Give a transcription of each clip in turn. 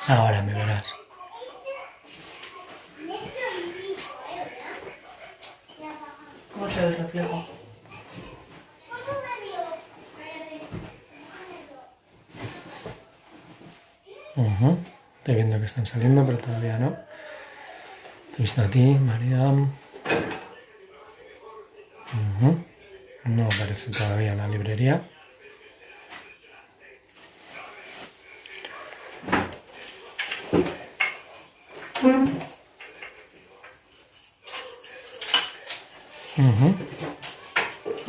Ahora me verás. ¿Cómo se ve el reflejo? Estoy viendo que están saliendo, pero todavía no. Te he visto a ti, Mariam. No aparece todavía en la librería.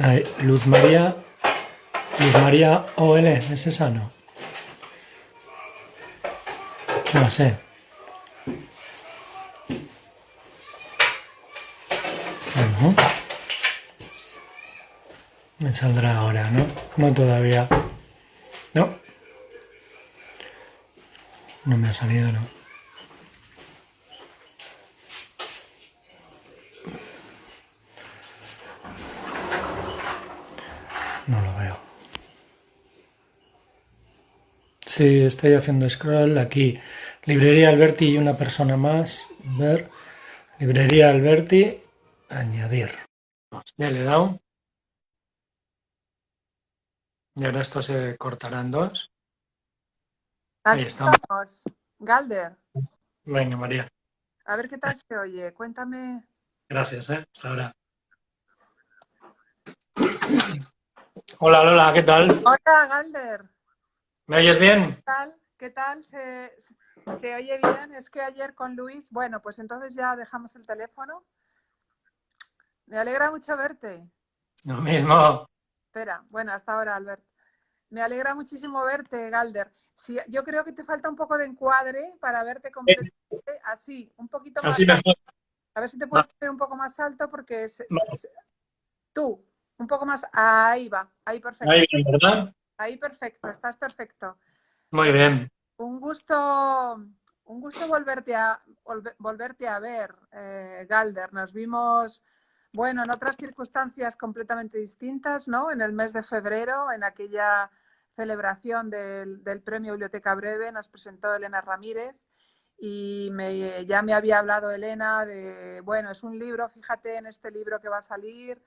Ahí, Luz María. Luz María OL, ¿es esa? No. No sé. Me saldrá ahora, ¿no? No todavía. No. No me ha salido, no. No lo veo. Sí, estoy haciendo scroll aquí. Librería Alberti y una persona más. Ver. Librería Alberti. Añadir. Ya le he dado. Y ahora esto se cortará en dos. Ahí Aquí estamos. estamos. Galder, Venga, María. a ver qué tal se oye. Cuéntame. Gracias, Hasta ahora. Hola, Lola, ¿qué tal? Hola, Galder. ¿Me oyes bien? ¿Qué tal? ¿Qué tal? ¿Se oye bien? Es que ayer con Luis, bueno, pues entonces ya dejamos el teléfono. Me alegra mucho verte. Lo mismo. Espera, bueno, hasta ahora, Albert. Me alegra muchísimo verte, Galder. Sí, yo creo que te falta un poco de encuadre para verte completamente así, un poquito más Así alto. mejor. A ver si te Va, puedes poner un poco más alto porque va. tú, un poco más. Ahí va, ahí perfecto. Ahí bien, ¿verdad? Ahí perfecto, estás perfecto. Muy bien. Un gusto, un gusto volverte a ver, Galder. Nos vimos, bueno, en otras circunstancias completamente distintas, ¿no? En el mes de febrero, en aquella celebración del Premio Biblioteca Breve, nos presentó Elena Ramírez y ya me había hablado Elena de, bueno, es un libro, fíjate en este libro que va a salir,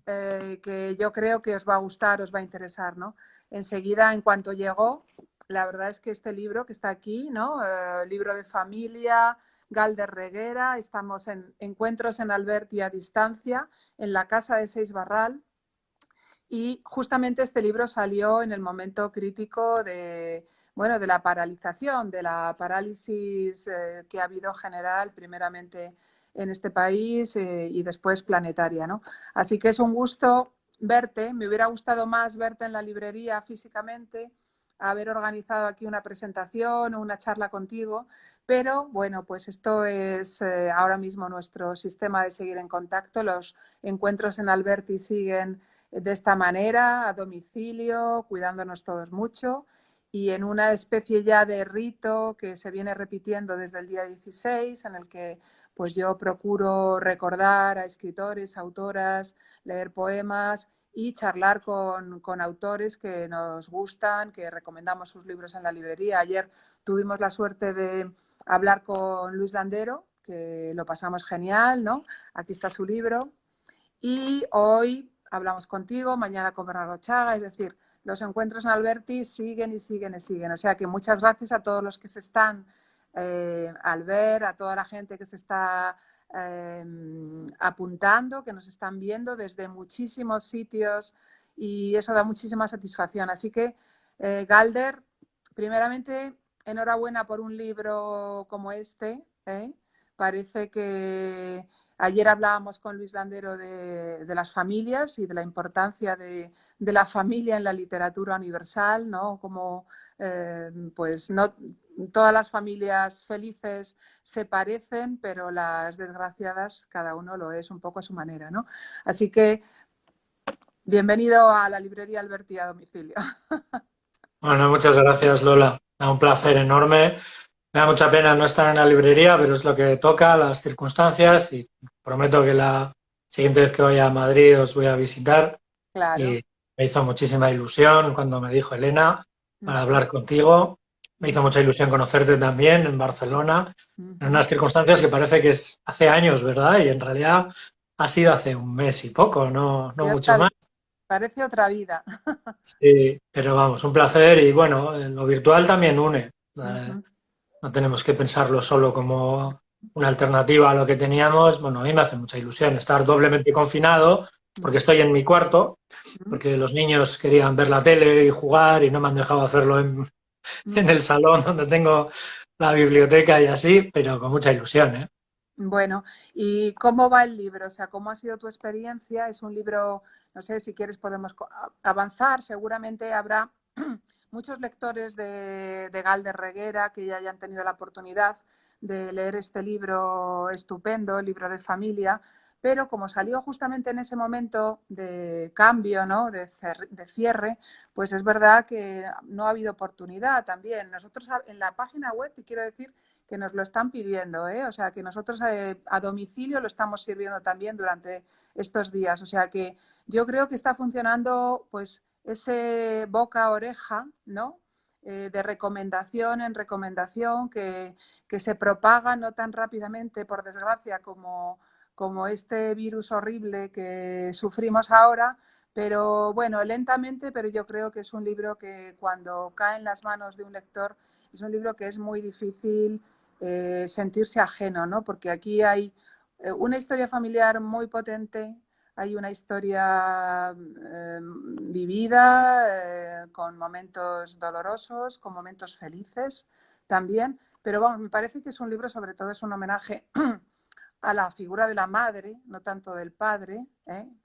que yo creo que os va a gustar, os va a interesar, ¿no? Enseguida, en cuanto llegó, la verdad es que este libro que está aquí, ¿no? Libro de familia, Galder Reguera, estamos en Encuentros en Alberti a distancia, en la casa de Seis Barral, y justamente este libro salió en el momento crítico de, bueno, de la paralización, de la parálisis que ha habido general, primeramente en este país y después planetaria, ¿no? Así que es un gusto verte, me hubiera gustado más verte en la librería físicamente, haber organizado aquí una presentación o una charla contigo, pero bueno, pues esto es ahora mismo nuestro sistema de seguir en contacto, los encuentros en Alberti siguen de esta manera, a domicilio, cuidándonos todos mucho y en una especie ya de rito que se viene repitiendo desde el día 16, en el que pues yo procuro recordar a escritores, autoras, leer poemas y charlar con autores que nos gustan, que recomendamos sus libros en la librería. Ayer tuvimos la suerte de hablar con Luis Landero, que lo pasamos genial, ¿no? Aquí está su libro. Y hoy hablamos contigo, mañana con Bernardo Chaga, es decir, los encuentros en Alberti siguen y siguen y siguen. O sea que muchas gracias a todos los que se están al ver, a toda la gente que se está apuntando, que nos están viendo desde muchísimos sitios y eso da muchísima satisfacción. Así que, Galder, primeramente, enhorabuena por un libro como este. Parece que ayer hablábamos con Luis Landero de las familias y de la importancia de la familia en la literatura universal, ¿no? Como pues no todas las familias felices se parecen, pero las desgraciadas cada uno lo es un poco a su manera, ¿no? Así que bienvenido a la librería Alberti a domicilio. Bueno, muchas gracias, Lola. Un placer enorme. Me da mucha pena no estar en la librería, pero es lo que toca, las circunstancias, y prometo que la siguiente vez que vaya a Madrid os voy a visitar. Claro. Y me hizo muchísima ilusión cuando me dijo Elena para hablar contigo. Me hizo mucha ilusión conocerte también en Barcelona, en unas circunstancias que parece que es hace años, ¿verdad? Y en realidad ha sido hace un mes y poco, no Y mucho otra más. vida, parece otra vida. Sí, pero vamos, un placer y bueno, lo virtual también une. No tenemos que pensarlo solo como una alternativa a lo que teníamos. Bueno, a mí me hace mucha ilusión estar doblemente confinado porque estoy en mi cuarto, porque los niños querían ver la tele y jugar y no me han dejado hacerlo en el salón donde tengo la biblioteca y así, pero con mucha ilusión, ¿eh? Bueno, ¿y cómo va el libro? O sea, ¿cómo ha sido tu experiencia? Es un libro, no sé, si quieres podemos avanzar. Seguramente habrá muchos lectores de Galder Reguera que ya hayan tenido la oportunidad de leer este libro estupendo, el libro de familia, pero como salió justamente en ese momento de cambio, ¿no? De cierre, pues es verdad que no ha habido oportunidad también. Nosotros en la página web, te quiero decir, que nos lo están pidiendo, ¿eh? O sea, que nosotros a domicilio lo estamos sirviendo también durante estos días. O sea, que yo creo que está funcionando pues ese boca a oreja, ¿no? De recomendación en recomendación que se propaga no tan rápidamente, por desgracia, como este virus horrible que sufrimos ahora, pero bueno, lentamente, pero yo creo que es un libro que cuando cae en las manos de un lector es un libro que es muy difícil sentirse ajeno, ¿no? Porque aquí hay una historia familiar muy potente, hay una historia vivida, con momentos dolorosos, con momentos felices también, pero vamos, me parece que es un libro, sobre todo es un homenaje a la figura de la madre, no tanto del padre.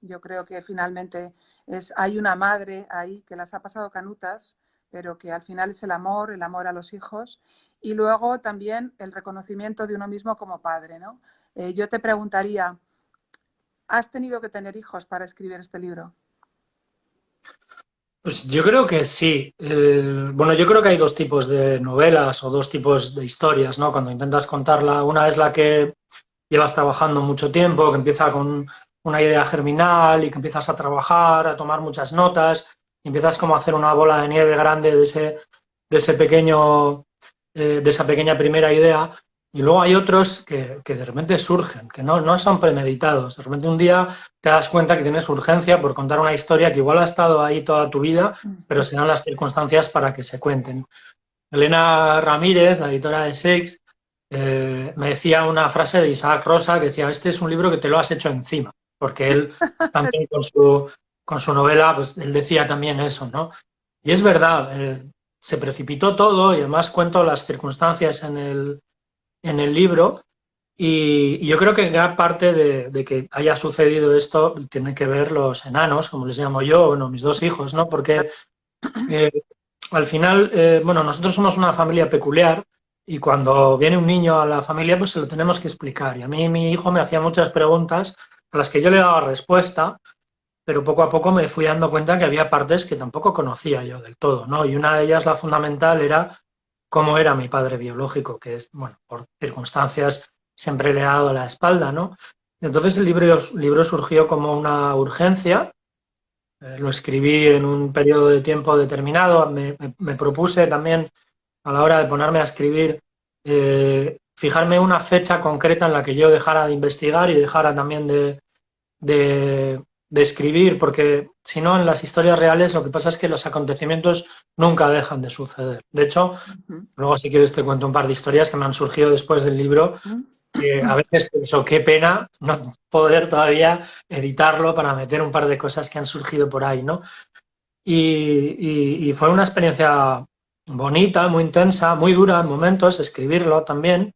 Yo creo que finalmente hay una madre ahí que las ha pasado canutas, pero que al final es el amor a los hijos, y luego también el reconocimiento de uno mismo como padre, ¿no? Yo te preguntaría, ¿has tenido que tener hijos para escribir este libro? Pues yo creo que sí. Bueno, yo creo que hay dos tipos de novelas o dos tipos de historias, ¿no? Cuando intentas contarla, una es la que llevas trabajando mucho tiempo, que empieza con una idea germinal y que empiezas a trabajar, a tomar muchas notas, y empiezas como a hacer una bola de nieve grande de ese pequeño, de esa pequeña primera idea. Y luego hay otros que de repente surgen, que no son premeditados. De repente un día te das cuenta que tienes urgencia por contar una historia que igual ha estado ahí toda tu vida, pero se dan las circunstancias para que se cuenten. Elena Ramírez, la editora de Seix, me decía una frase de Isaac Rosa que decía, este es un libro que te lo has hecho encima, porque él también con su novela, pues él decía también eso, ¿no? Y es verdad, se precipitó todo y además cuento las circunstancias en el libro y yo creo que gran parte de que haya sucedido esto tiene que ver los enanos, como les llamo yo, bueno, mis dos hijos, ¿no? Porque eh, al final, bueno, nosotros somos una familia peculiar y cuando viene un niño a la familia, pues se lo tenemos que explicar. Y a mí mi hijo me hacía muchas preguntas a las que yo le daba respuesta, pero poco a poco me fui dando cuenta que había partes que tampoco conocía yo del todo, ¿no? Y una de ellas, la fundamental, era cómo era mi padre biológico, que es, bueno, por circunstancias siempre le he dado la espalda, ¿no? Entonces el libro surgió como una urgencia. Lo escribí en un periodo de tiempo determinado. Me propuse también a la hora de ponerme a escribir, fijarme una fecha concreta en la que yo dejara de investigar y dejara también de escribir, porque si no, en las historias reales lo que pasa es que los acontecimientos nunca dejan de suceder. De hecho, luego si quieres te cuento un par de historias que me han surgido después del libro, que a veces pienso, qué pena no poder todavía editarlo para meter un par de cosas que han surgido por ahí, ¿no? Y fue una experiencia bonita, muy intensa, muy dura en momentos, escribirlo también,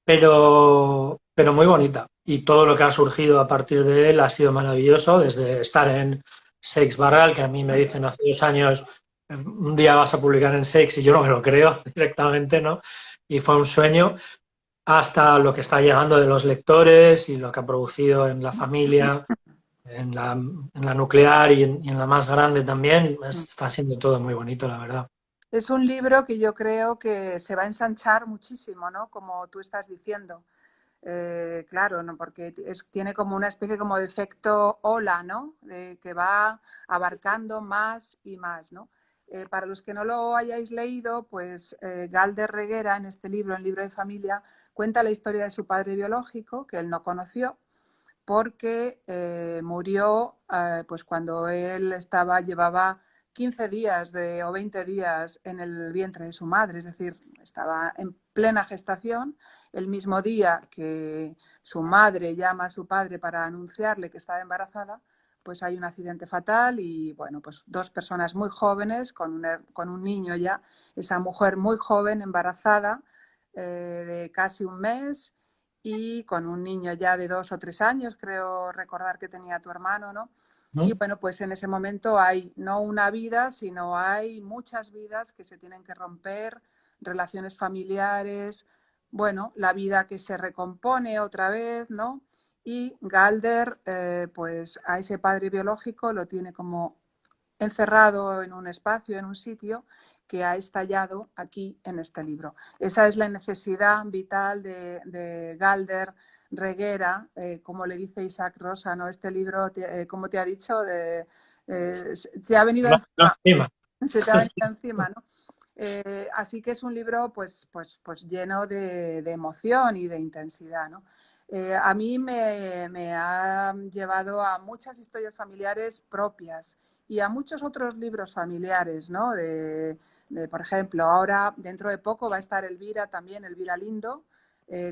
pero muy bonita. Y todo lo que ha surgido a partir de él ha sido maravilloso, desde estar en Seix Barral, que a mí me dicen hace 2 años, un día vas a publicar en Seix y yo no me lo creo directamente, ¿no? Y fue un sueño, hasta lo que está llegando de los lectores y lo que ha producido en la familia, en la nuclear y en la más grande también, está siendo todo muy bonito, la verdad. Es un libro que yo creo que se va a ensanchar muchísimo, ¿no? Como tú estás diciendo. Claro, ¿no? Porque tiene como una especie como de efecto ola, ¿no? Que va abarcando más y más, ¿no? Para los que no lo hayáis leído, pues Galder Reguera en este libro, en Libro de Familia, cuenta la historia de su padre biológico, que él no conoció, porque murió pues cuando él llevaba 15 días o 20 días en el vientre de su madre, es decir, estaba en plena gestación. El mismo día que su madre llama a su padre para anunciarle que estaba embarazada, pues hay un accidente fatal y, bueno, pues 2 personas muy jóvenes con un niño ya, esa mujer muy joven, embarazada, de casi un mes, y con un niño ya de 2 o 3 años, creo recordar que tenía tu hermano, ¿no? Y bueno, pues en ese momento hay no una vida, sino hay muchas vidas que se tienen que romper, relaciones familiares, bueno, la vida que se recompone otra vez, ¿no? Y Galder, pues a ese padre biológico lo tiene como encerrado en un espacio, en un sitio que ha estallado aquí en este libro. Esa es la necesidad vital de Galder Reguera, como le dice Isaac Rosa, ¿no? Este libro, como te ha dicho, se ha venido encima. Se te ha venido encima, ¿no? Así que es un libro pues lleno de emoción y de intensidad, ¿no? A mí me ha llevado a muchas historias familiares propias y a muchos otros libros familiares, ¿no? Por ejemplo, ahora dentro de poco va a estar Elvira también, Elvira Lindo,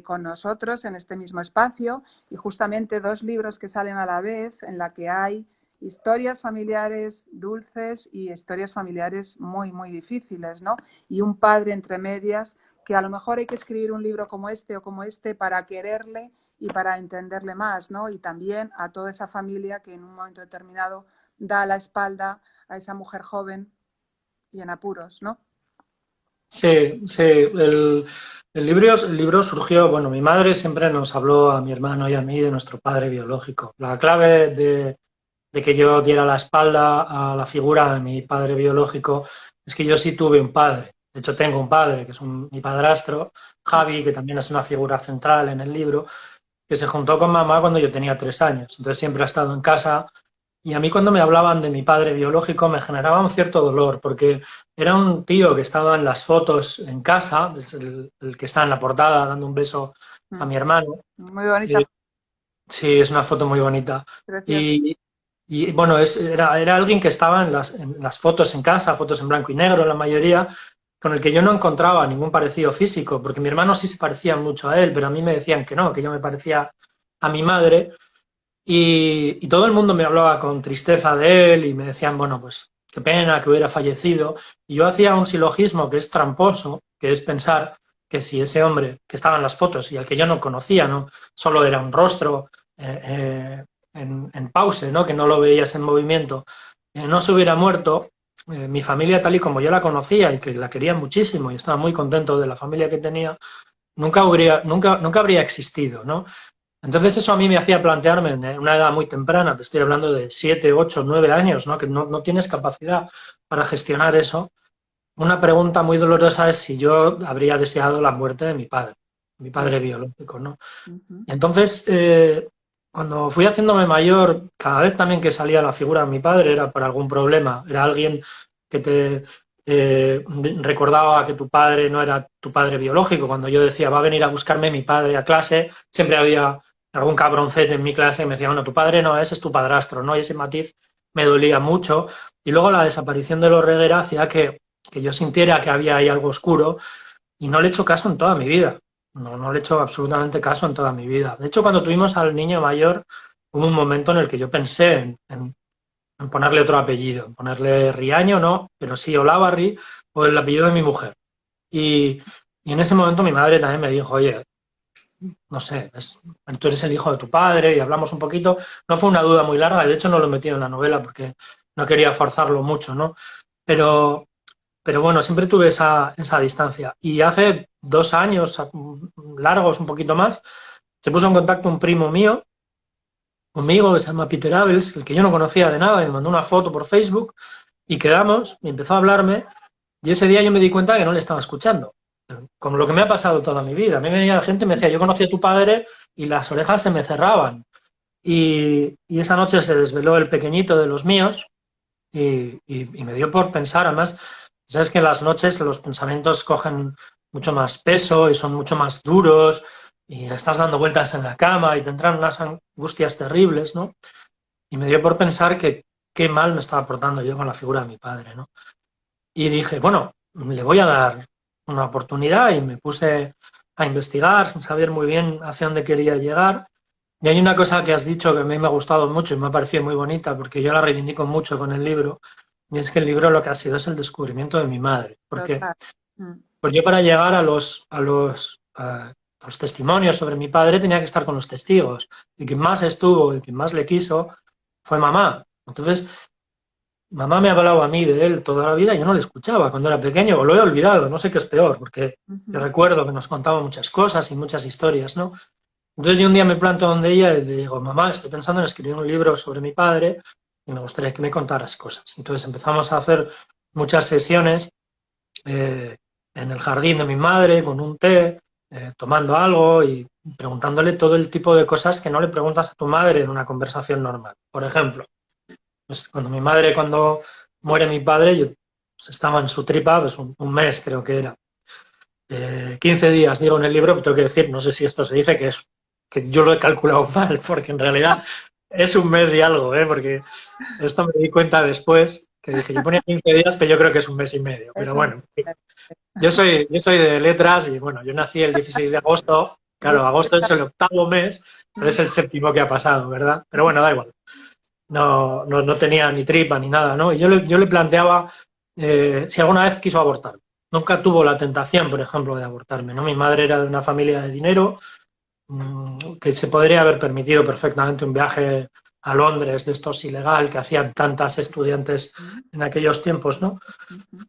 con nosotros en este mismo espacio, y justamente 2 libros que salen a la vez en la que hay historias familiares dulces y historias familiares muy, muy difíciles, ¿no? Y un padre entre medias, que a lo mejor hay que escribir un libro como este o como este para quererle y para entenderle más, ¿no? Y también a toda esa familia que en un momento determinado da la espalda a esa mujer joven y en apuros, ¿no? Sí, sí. El libro surgió, bueno, mi madre siempre nos habló a mi hermano y a mí de nuestro padre biológico. La clave de que yo diera la espalda a la figura de mi padre biológico es que yo sí tuve un padre. De hecho, tengo un padre, que es mi padrastro, Javi, que también es una figura central en el libro, que se juntó con mamá cuando yo tenía 3 años. Entonces siempre ha estado en casa. Y a mí cuando me hablaban de mi padre biológico me generaba un cierto dolor, porque era un tío que estaba en las fotos en casa, es el que está en la portada dando un beso a mi hermano. Muy bonita. Sí, es una foto muy bonita. Preciosa. Y bueno, era alguien que estaba en las fotos en casa, fotos en blanco y negro la mayoría, con el que yo no encontraba ningún parecido físico, porque mi hermano sí se parecía mucho a él, pero a mí me decían que no, que yo me parecía a mi madre. Y todo el mundo me hablaba con tristeza de él y me decían, bueno, pues qué pena que hubiera fallecido. Y yo hacía un silogismo que es tramposo, que es pensar que si ese hombre que estaba en las fotos y al que yo no conocía, ¿no? Solo era un rostro en pause, ¿no? Que no lo veías en movimiento, no se hubiera muerto, mi familia tal y como yo la conocía y que la quería muchísimo y estaba muy contento de la familia que tenía, nunca habría existido, ¿no? Entonces eso a mí me hacía plantearme en una edad muy temprana, te estoy hablando de 7, 8, 9 años, ¿no? Que no tienes capacidad para gestionar eso. Una pregunta muy dolorosa es si yo habría deseado la muerte de mi padre biológico, ¿no? Y entonces, cuando fui haciéndome mayor, cada vez también que salía la figura de mi padre era por algún problema, era alguien que te recordaba que tu padre no era tu padre biológico. Cuando yo decía, va a venir a buscarme mi padre a clase, siempre había algún cabroncete en mi clase que me decía, bueno, tu padre no es tu padrastro, ¿no? Y ese matiz me dolía mucho. Y luego la desaparición de los Reguera hacía que yo sintiera que había ahí algo oscuro y no le he hecho caso en toda mi vida. No le he hecho absolutamente caso en toda mi vida. De hecho, cuando tuvimos al niño mayor, hubo un momento en el que yo pensé en ponerle otro apellido, en ponerle Riaño, no, pero sí Olavarri o el apellido de mi mujer. Y en ese momento mi madre también me dijo, oye, no sé, tú eres el hijo de tu padre y hablamos un poquito. No fue una duda muy larga, de hecho no lo he metido en la novela porque no quería forzarlo mucho, ¿no? Pero bueno, siempre tuve esa distancia. Y hace 2 años, largos, un poquito más, se puso en contacto un primo mío, conmigo, que se llama Peter Abels, el que yo no conocía de nada, y me mandó una foto por Facebook y quedamos, y empezó a hablarme, y ese día yo me di cuenta que no le estaba escuchando, como lo que me ha pasado toda mi vida. A mí venía gente y me decía, yo conocí a tu padre, y las orejas se me cerraban. Y esa noche se desveló el pequeñito de los míos, y me dio por pensar, además, sabes que en las noches los pensamientos cogen mucho más peso y son mucho más duros y estás dando vueltas en la cama y te entran unas angustias terribles, ¿no? Y me dio por pensar que qué mal me estaba portando yo con la figura de mi padre, ¿no? Y dije, bueno, le voy a dar una oportunidad y me puse a investigar sin saber muy bien hacia dónde quería llegar. Y hay una cosa que has dicho que a mí me ha gustado mucho y me ha parecido muy bonita porque yo la reivindico mucho con el libro, y es que el libro lo que ha sido es el descubrimiento de mi madre. Porque Total. Mm, pues yo para llegar a los testimonios sobre mi padre tenía que estar con los testigos. Y quien más estuvo y quien más le quiso fue mamá. Entonces, mamá me ha hablado a mí de él toda la vida y yo no le escuchaba cuando era pequeño, o lo he olvidado, no sé qué es peor, porque yo ujú. recuerdo que nos contaba muchas cosas y muchas historias, ¿no? Entonces yo un día me planto donde ella y le digo, mamá, estoy pensando en escribir un libro sobre mi padre y me gustaría que me contaras cosas. Entonces empezamos a hacer muchas sesiones eh, en el jardín de mi madre, con un té, tomando algo y preguntándole todo el tipo de cosas que no le preguntas a tu madre en una conversación normal. Por ejemplo, pues cuando muere mi padre, yo pues, estaba en su tripa, pues un mes creo que era. 15 días, digo en el libro, pero tengo que decir, no sé si esto se dice, que yo lo he calculado mal, porque en realidad es un mes y algo, porque esto me di cuenta después, que dije, yo ponía 15 días, pero yo creo que es un mes y medio, pero Eso. bueno, yo soy de letras y bueno, yo nací el 16 de agosto, Yo, claro, agosto es el octavo mes, pero es el séptimo que ha pasado, ¿verdad? Pero bueno, da igual, no tenía ni tripa ni nada, ¿no? Y yo le planteaba si alguna vez quiso abortar. Nunca tuvo la tentación, por ejemplo, de abortarme, ¿no? Mi madre era de una familia de dinero, que se podría haber permitido perfectamente un viaje a Londres de estos ilegal que hacían tantas estudiantes en aquellos tiempos, ¿no?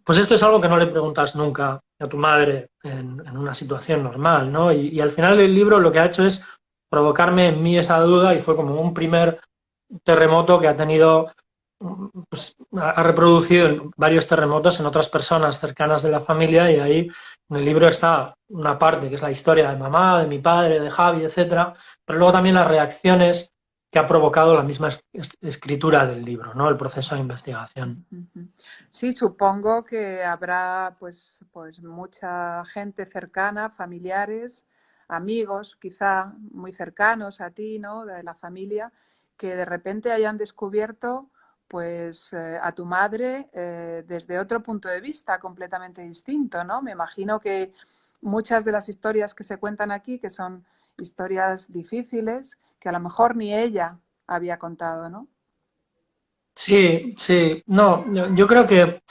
Pues esto es algo que no le preguntas nunca a tu madre en una situación normal, ¿no? Y al final el libro lo que ha hecho es provocarme en mí esa duda y fue como un primer terremoto que ha tenido, pues, ha reproducido varios terremotos en otras personas cercanas de la familia y ahí en el libro está una parte que es la historia de mamá, de mi padre, de Javi, etcétera, pero luego también las reacciones que ha provocado la misma escritura del libro, ¿no? El proceso de investigación. Sí, supongo que habrá pues mucha gente cercana, familiares, amigos, quizá muy cercanos a ti, ¿no? De la familia, que de repente hayan descubierto pues a tu madre desde otro punto de vista completamente distinto, ¿no? Me imagino que muchas de las historias que se cuentan aquí, que son historias difíciles, que a lo mejor ni ella había contado, ¿no? Sí, sí, no, yo creo que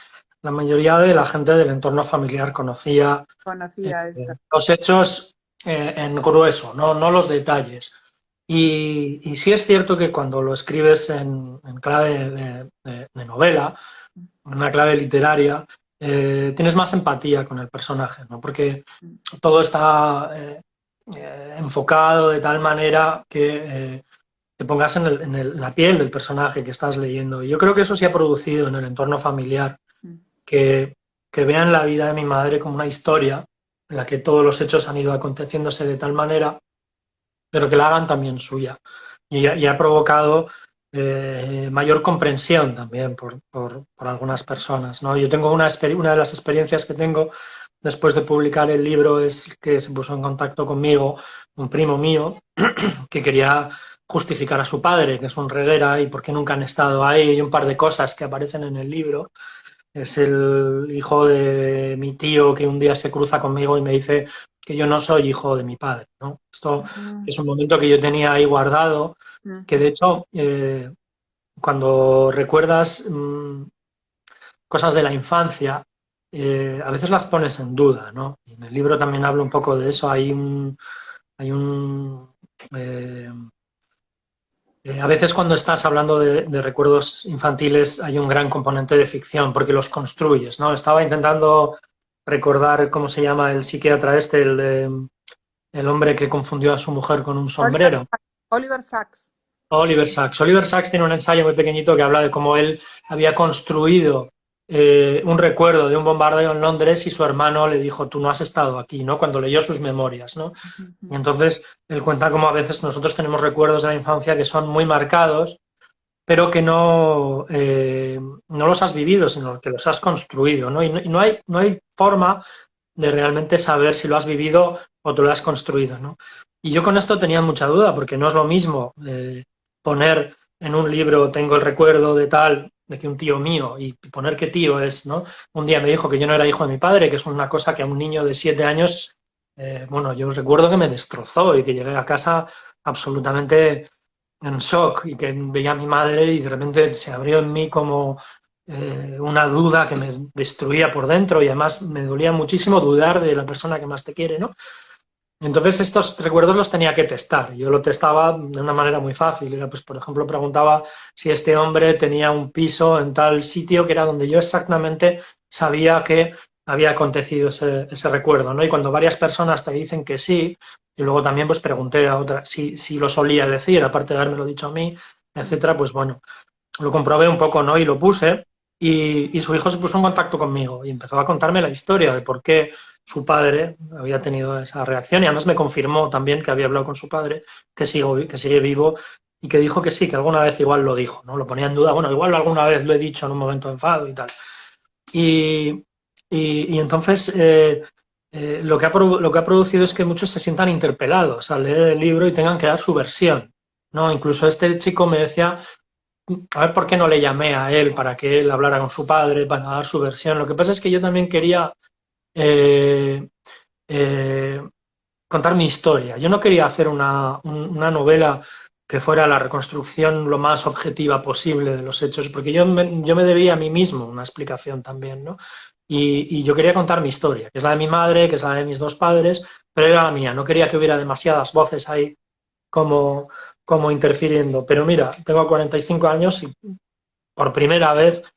la mayoría de la gente del entorno familiar conocía Conocía esta. los hechos en grueso, no los detalles. Y sí es cierto que cuando lo escribes en clave de novela, en una clave literaria, tienes más empatía con el personaje, ¿no? Porque todo está enfocado de tal manera que te pongas la piel del personaje que estás leyendo. Y yo creo que eso se ha producido en el entorno familiar, que, que vean la vida de mi madre como una historia en la que todos los hechos han ido aconteciéndose de tal manera, pero que la hagan también suya. Y ha provocado mayor comprensión también por algunas personas, ¿no? Yo tengo una de las experiencias que tengo después de publicar el libro es que se puso en contacto conmigo un primo mío que quería justificar a su padre, que es un reguera, y por qué nunca han estado ahí, y un par de cosas que aparecen en el libro. Es el hijo de mi tío que un día se cruza conmigo y me dice que yo no soy hijo de mi padre, ¿no? Esto Mm, es un momento que yo tenía ahí guardado, que de ujú. hecho, cuando recuerdas cosas de la infancia, a veces las pones en duda, ¿no? Y en el libro también hablo un poco de eso. Hay un eh, a veces cuando estás hablando de recuerdos infantiles hay un gran componente de ficción porque los construyes, ¿no? Estaba intentando recordar cómo se llama el psiquiatra este, el hombre que confundió a su mujer con un Oliver, sombrero. Oliver Sacks. Oliver Sacks. Oliver Sacks tiene un ensayo muy pequeñito que habla de cómo él había construido un recuerdo de un bombardeo en Londres y su hermano le dijo, tú no has estado aquí, ¿no? Cuando leyó sus memorias, ¿no? Y Ujú. entonces él cuenta cómo a veces nosotros tenemos recuerdos de la infancia que son muy marcados pero que no los has vivido, sino que los has construido, ¿no? Y no hay forma de realmente saber si lo has vivido o tú lo has construido, ¿no? Y yo con esto tenía mucha duda, porque no es lo mismo poner en un libro, tengo el recuerdo de tal, de que un tío mío, y poner qué tío es, ¿no? Un día me dijo que yo no era hijo de mi padre, que es una cosa que a un niño de 7 años, bueno, yo recuerdo que me destrozó y que llegué a casa absolutamente en shock y que veía a mi madre y de repente se abrió en mí como una duda que me destruía por dentro y además me dolía muchísimo dudar de la persona que más te quiere, ¿no? Entonces estos recuerdos los tenía que testar. Yo lo testaba de una manera muy fácil. Era, pues, por ejemplo, preguntaba si este hombre tenía un piso en tal sitio que era donde yo exactamente sabía que había acontecido ese recuerdo, ¿no? Y cuando varias personas te dicen que sí, y luego también pues pregunté a otra si lo solía decir, aparte de haberme lo dicho a mí, etcétera, pues bueno, lo comprobé un poco, ¿no? Y lo puse. Y su hijo se puso en contacto conmigo y empezó a contarme la historia de por qué su padre había tenido esa reacción y además me confirmó también que había hablado con su padre, que sigue vivo y que dijo que sí, que alguna vez igual lo dijo, ¿no? Lo ponía en duda, bueno, igual alguna vez lo he dicho en un momento de enfado y tal. Y, y entonces lo que ha producido es que muchos se sientan interpelados al leer el libro y tengan que dar su versión, ¿no? Incluso este chico me decía a ver por qué no le llamé a él para que él hablara con su padre, para dar su versión. Lo que pasa es que yo también quería eh, eh, contar mi historia. Yo no quería hacer una novela que fuera la reconstrucción lo más objetiva posible de los hechos, porque yo me debía a mí mismo una explicación también, ¿no? Y yo quería contar mi historia, que es la de mi madre, que es la de mis dos padres, pero era la mía. No quería que hubiera demasiadas voces ahí como, como interfiriendo. Pero mira, tengo 45 años y por primera vez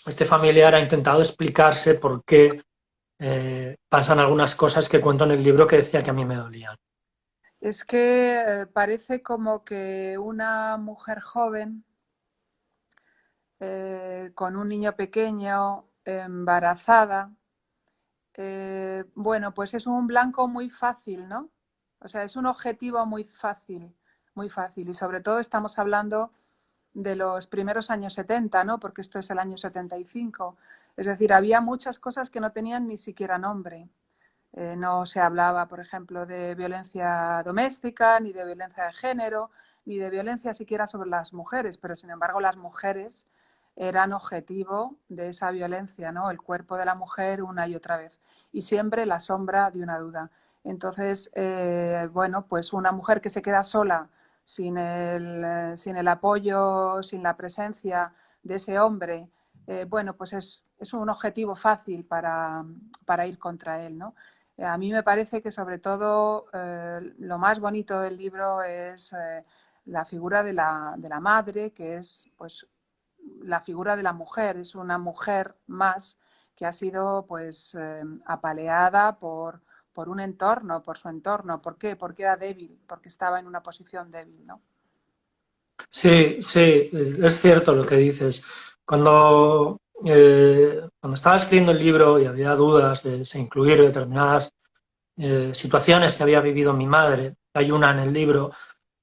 este familiar ha intentado explicarse por qué pasan algunas cosas que cuento en el libro que decía que a mí me dolían. Es que parece como que una mujer joven con un niño pequeño, embarazada, bueno, pues es un blanco muy fácil, ¿no? O sea, es un objetivo muy fácil, muy fácil. Y sobre todo estamos hablando de los primeros años 70, ¿no? Porque esto es el año 75. Es decir, había muchas cosas que no tenían ni siquiera nombre. No se hablaba, por ejemplo, de violencia doméstica, ni de violencia de género, ni de violencia siquiera sobre las mujeres, pero sin embargo las mujeres eran objetivo de esa violencia, ¿no? El cuerpo de la mujer una y otra vez. Y siempre la sombra de una duda. Entonces, bueno, pues una mujer que se queda sola, sin el apoyo, sin la presencia de ese hombre, bueno, pues es un objetivo fácil para ir contra él, ¿no? A mí me parece que sobre todo lo más bonito del libro es la figura de la madre, que es pues la figura de la mujer, es una mujer más que ha sido pues apaleada por un entorno, por su entorno. ¿Por qué? Porque era débil, porque estaba en una posición débil, ¿no? Sí, sí, es cierto lo que dices. Cuando estaba escribiendo el libro y había dudas de si incluir determinadas situaciones que había vivido mi madre, hay una en el libro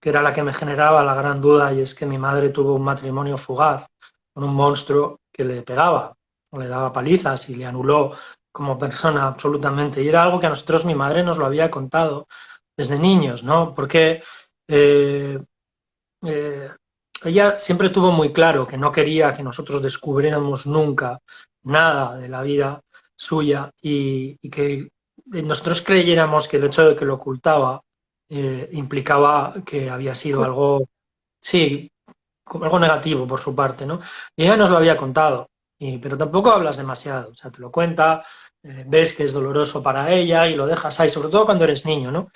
que era la que me generaba la gran duda y es que mi madre tuvo un matrimonio fugaz con un monstruo que le pegaba o le daba palizas y le anuló como persona absolutamente. Y era algo que a nosotros mi madre nos lo había contado desde niños, ¿no? Porque eh, eh, ella siempre tuvo muy claro que no quería que nosotros descubriéramos nunca nada de la vida suya y que nosotros creyéramos que el hecho de que lo ocultaba implicaba que había sido algo, sí, como algo negativo por su parte, ¿no? Y ella nos lo había contado, pero tampoco hablas demasiado, o sea, te lo cuenta, ves que es doloroso para ella y lo dejas ahí, sobre todo cuando eres niño, ¿no?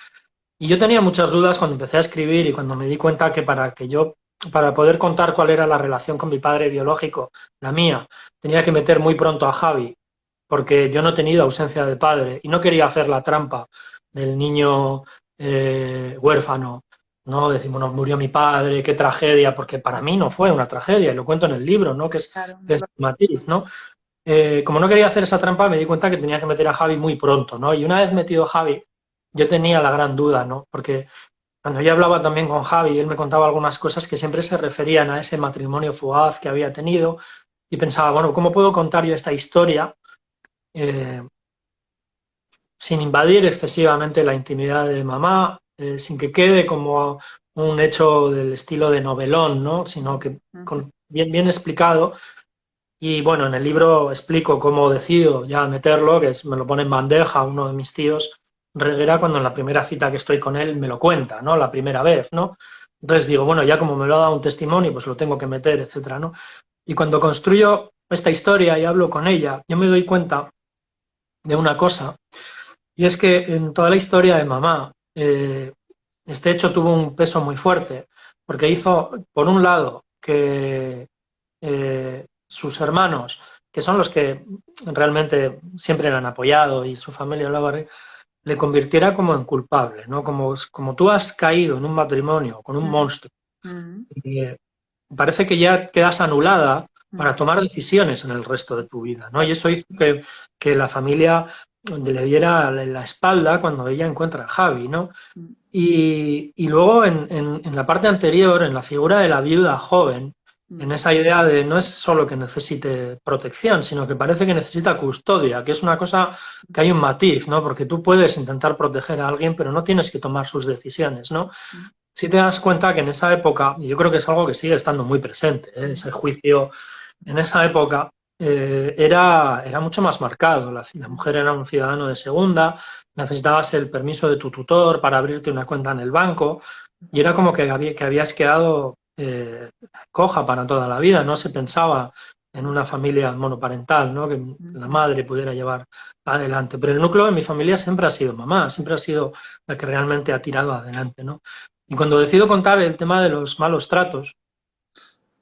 Y yo tenía muchas dudas cuando empecé a escribir y cuando me di cuenta que para poder contar cuál era la relación con mi padre biológico, la mía, tenía que meter muy pronto a Javi, porque yo no he tenido ausencia de padre y no quería hacer la trampa del niño huérfano, ¿no? Decir, bueno, murió mi padre, qué tragedia, porque para mí no fue una tragedia, y lo cuento en el libro, ¿no? Claro, Que es el matiz, ¿no? Como no quería hacer esa trampa, me di cuenta que tenía que meter a Javi muy pronto, ¿no? Y una vez metido a Javi, yo tenía la gran duda, ¿no? Porque cuando yo hablaba también con Javi, él me contaba algunas cosas que siempre se referían a ese matrimonio fugaz que había tenido y pensaba, bueno, ¿cómo puedo contar yo esta historia eh, sin invadir excesivamente la intimidad de mamá, sin que quede como un hecho del estilo de novelón, ¿no? Sino que bien explicado. Y bueno, en el libro explico cómo decido ya meterlo, que me lo pone en bandeja uno de mis tíos, Reguera, cuando en la primera cita que estoy con él me lo cuenta, ¿no? La primera vez, ¿no? Entonces digo, bueno, ya como me lo ha dado un testimonio, pues lo tengo que meter, etcétera, ¿no? Y cuando construyo esta historia y hablo con ella, yo me doy cuenta de una cosa, y es que en toda la historia de mamá, este hecho tuvo un peso muy fuerte, porque hizo, por un lado, que sus hermanos, que son los que realmente siempre le han apoyado y su familia le convirtiera como en culpable, ¿no? Como tú has caído en un matrimonio con un monstruo, y, parece que ya quedas anulada para tomar decisiones en el resto de tu vida, ¿no? Y eso hizo que la familia le diera la espalda cuando ella encuentra a Javi, ¿no? Y luego en la parte anterior, en la figura de la viuda joven, en esa idea de no es solo que necesite protección, sino que parece que necesita custodia, que es una cosa que hay un matiz, ¿no? Porque tú puedes intentar proteger a alguien, pero no tienes que tomar sus decisiones, ¿no? Si te das cuenta que en esa época, y yo creo que es algo que sigue estando muy presente, ese juicio en esa época era mucho más marcado. La mujer era un ciudadano de segunda, necesitabas el permiso de tu tutor para abrirte una cuenta en el banco, y era como que habías quedado coja para toda la vida. No se pensaba en una familia monoparental, ¿no? Que la madre pudiera llevar adelante. Pero el núcleo de mi familia siempre ha sido mamá, siempre ha sido la que realmente ha tirado adelante, ¿no? Y cuando decido contar el tema de los malos tratos,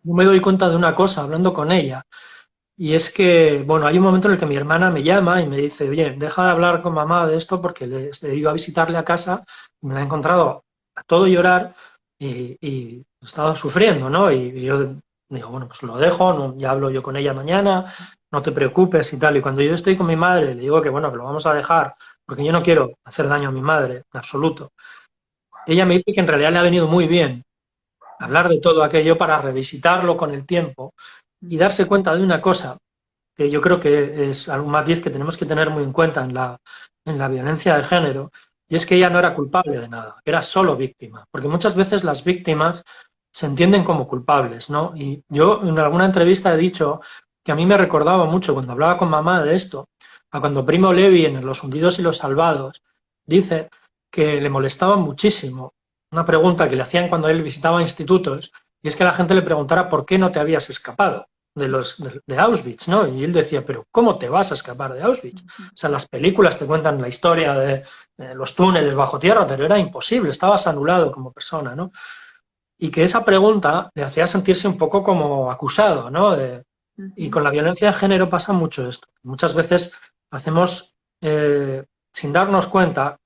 yo me doy cuenta de una cosa hablando con ella, y es que, bueno, hay un momento en el que mi hermana me llama y me dice, oye, deja de hablar con mamá de esto porque he ido a visitarle a casa y me la he encontrado a todo llorar y estaba sufriendo, ¿no? Y yo digo, bueno, pues lo dejo, no, ya hablo yo con ella mañana, no te preocupes y tal. Y cuando yo estoy con mi madre, le digo que, bueno, que lo vamos a dejar porque yo no quiero hacer daño a mi madre, en absoluto. Ella me dice que en realidad le ha venido muy bien hablar de todo aquello para revisitarlo con el tiempo y darse cuenta de una cosa que yo creo que es algún matiz que tenemos que tener muy en cuenta en la violencia de género, y es que ella no era culpable de nada, era solo víctima, porque muchas veces las víctimas se entienden como culpables, ¿no? Y yo en alguna entrevista he dicho que a mí me recordaba mucho cuando hablaba con mamá de esto, a cuando Primo Levi en Los hundidos y los salvados dice que le molestaba muchísimo una pregunta que le hacían cuando él visitaba institutos, y es que la gente le preguntara por qué no te habías escapado de Auschwitz, ¿no? Y él decía, pero ¿cómo te vas a escapar de Auschwitz? O sea, las películas te cuentan la historia de los túneles bajo tierra, pero era imposible, estabas anulado como persona, ¿no? Y que esa pregunta le hacía sentirse un poco como acusado, ¿no? Y con la violencia de género pasa mucho esto. Muchas veces hacemos, sin darnos cuenta,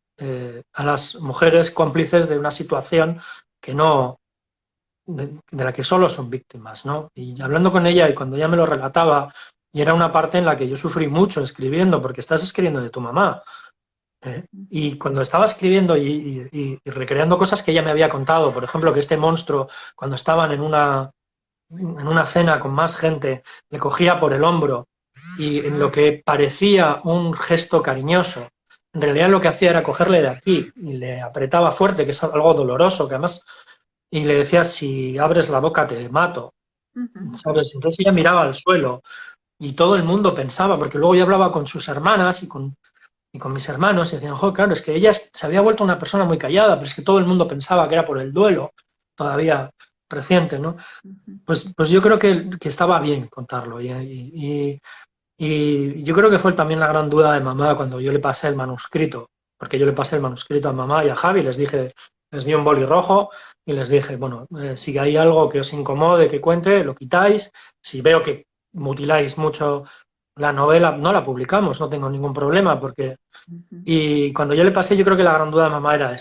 a las mujeres cómplices de una situación que no, de la que solo son víctimas, ¿no? Y hablando con ella y cuando ella me lo relataba, y era una parte en la que yo sufrí mucho escribiendo, porque estás escribiendo de tu mamá. Y cuando estaba escribiendo y recreando cosas que ella me había contado, por ejemplo, que este monstruo, cuando estaban en una cena con más gente, le cogía por el hombro y en lo que parecía un gesto cariñoso, en realidad lo que hacía era cogerle de aquí y le apretaba fuerte, que es algo doloroso, que además, y le decía, si abres la boca te mato, ¿sabes? Entonces ella miraba al suelo y todo el mundo pensaba, porque luego yo hablaba con sus hermanas y con mis hermanos y decían, jo, claro, es que ella se había vuelto una persona muy callada, pero es que todo el mundo pensaba que era por el duelo todavía reciente, ¿no? Pues yo creo que estaba bien contarlo y yo creo que fue también la gran duda de mamá cuando yo le pasé el manuscrito, porque yo le pasé el manuscrito a mamá y a Javi, les dije, les di un boli rojo y les dije, bueno, si hay algo que os incomode, que cuente, lo quitáis, si veo que mutiláis mucho la novela, no la publicamos, no tengo ningún problema, porque... Y cuando yo le pasé, yo creo que la gran duda de mamá era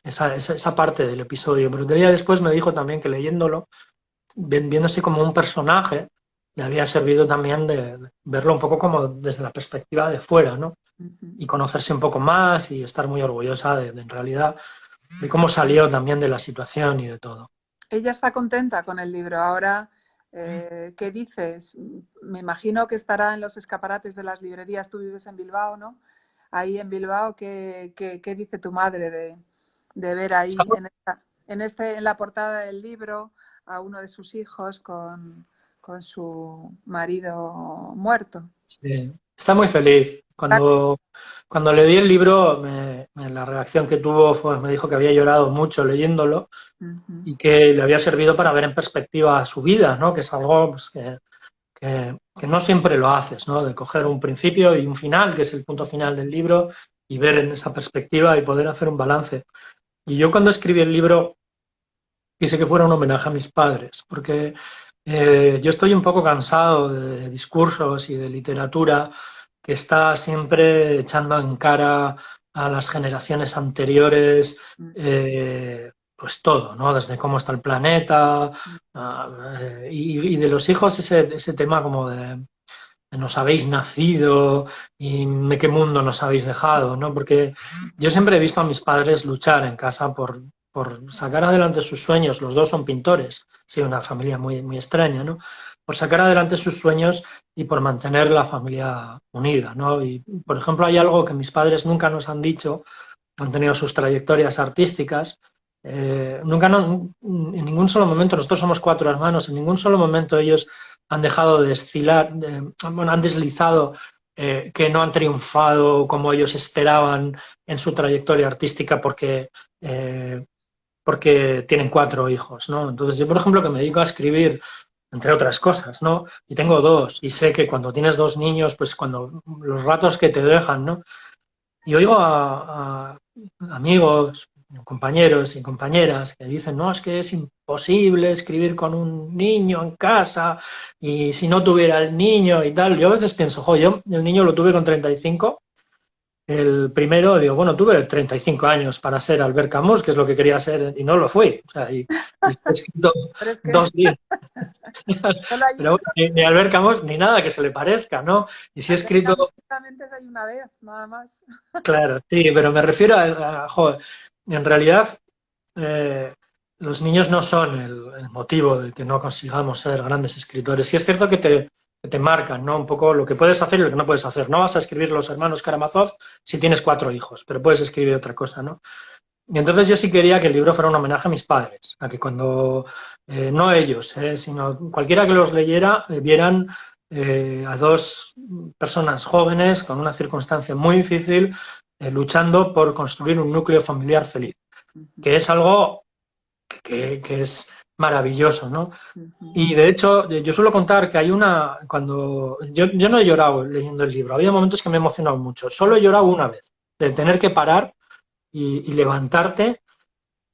esa parte del episodio, pero ella después me dijo también que leyéndolo, viéndose como un personaje, le había servido también de verlo un poco como desde la perspectiva de fuera, ¿no? Y conocerse un poco más y estar muy orgullosa de en realidad de cómo salió también de la situación y de todo. Ella está contenta con el libro. Ahora, ¿qué dices? Me imagino que estará en los escaparates de las librerías. Tú vives en Bilbao, ¿no? Ahí en Bilbao, ¿qué dice tu madre de ver ahí en la portada del libro a uno de sus hijos con su marido muerto? Sí, está muy feliz. Cuando le di el libro, la reacción que tuvo fue, me dijo que había llorado mucho leyéndolo y que le había servido para ver en perspectiva su vida, ¿no? Que es algo pues, que no siempre lo haces, ¿no? De coger un principio y un final, que es el punto final del libro, y ver en esa perspectiva y poder hacer un balance. Y yo cuando escribí el libro quise que fuera un homenaje a mis padres, porque yo estoy un poco cansado de discursos y de literatura que está siempre echando en cara a las generaciones anteriores, pues todo, ¿no? Desde cómo está el planeta, y de los hijos ese tema como de nos habéis nacido y de qué mundo nos habéis dejado, ¿no? Porque yo siempre he visto a mis padres luchar en casa por sacar adelante sus sueños. Los dos son pintores, sí, una familia muy, muy extraña, ¿no? Por sacar adelante sus sueños y por mantener la familia unida, ¿no? Y, por ejemplo, hay algo que mis padres nunca nos han dicho, han tenido sus trayectorias artísticas, nunca, no, en ningún solo momento, nosotros somos 4 hermanos, en ningún solo momento ellos han dejado de desfilar, bueno, han deslizado que no han triunfado como ellos esperaban en su trayectoria artística porque tienen 4 hijos, ¿no? Entonces yo, por ejemplo, que me dedico a escribir, entre otras cosas, ¿no? Y tengo 2, y sé que cuando tienes 2 niños, pues cuando los ratos que te dejan, ¿no? Y oigo a amigos, compañeros y compañeras que dicen, no, es que es imposible escribir con un niño en casa y si no tuviera el niño y tal. Yo a veces pienso, jo, yo el niño lo tuve con 35, el primero, digo, bueno, tuve 35 años para ser Albert Camus, que es lo que quería ser, y no lo fui. O sea, y he escrito Pero es que 2 libros. solo hay Pero bueno, ni Albert Camus ni nada que se le parezca, ¿no? Y si he escrito... solamente hay una vez, nada más. Claro, sí, pero me refiero joder, en realidad eh, los niños no son el motivo de que no consigamos ser grandes escritores. Sí es cierto que te marcan, ¿no? Un poco lo que puedes hacer y lo que no puedes hacer. No vas a escribir Los hermanos Karamazov si tienes 4 hijos, pero puedes escribir otra cosa, ¿no? Y entonces yo sí quería que el libro fuera un homenaje a mis padres, a que cuando, no ellos, sino cualquiera que los leyera, vieran a 2 personas jóvenes con una circunstancia muy difícil, luchando por construir un núcleo familiar feliz, que es algo que es maravilloso, ¿no? Y de hecho, yo suelo contar que hay cuando yo no he llorado leyendo el libro, había momentos que me he emocionado mucho, solo he llorado una vez, de tener que parar y levantarte,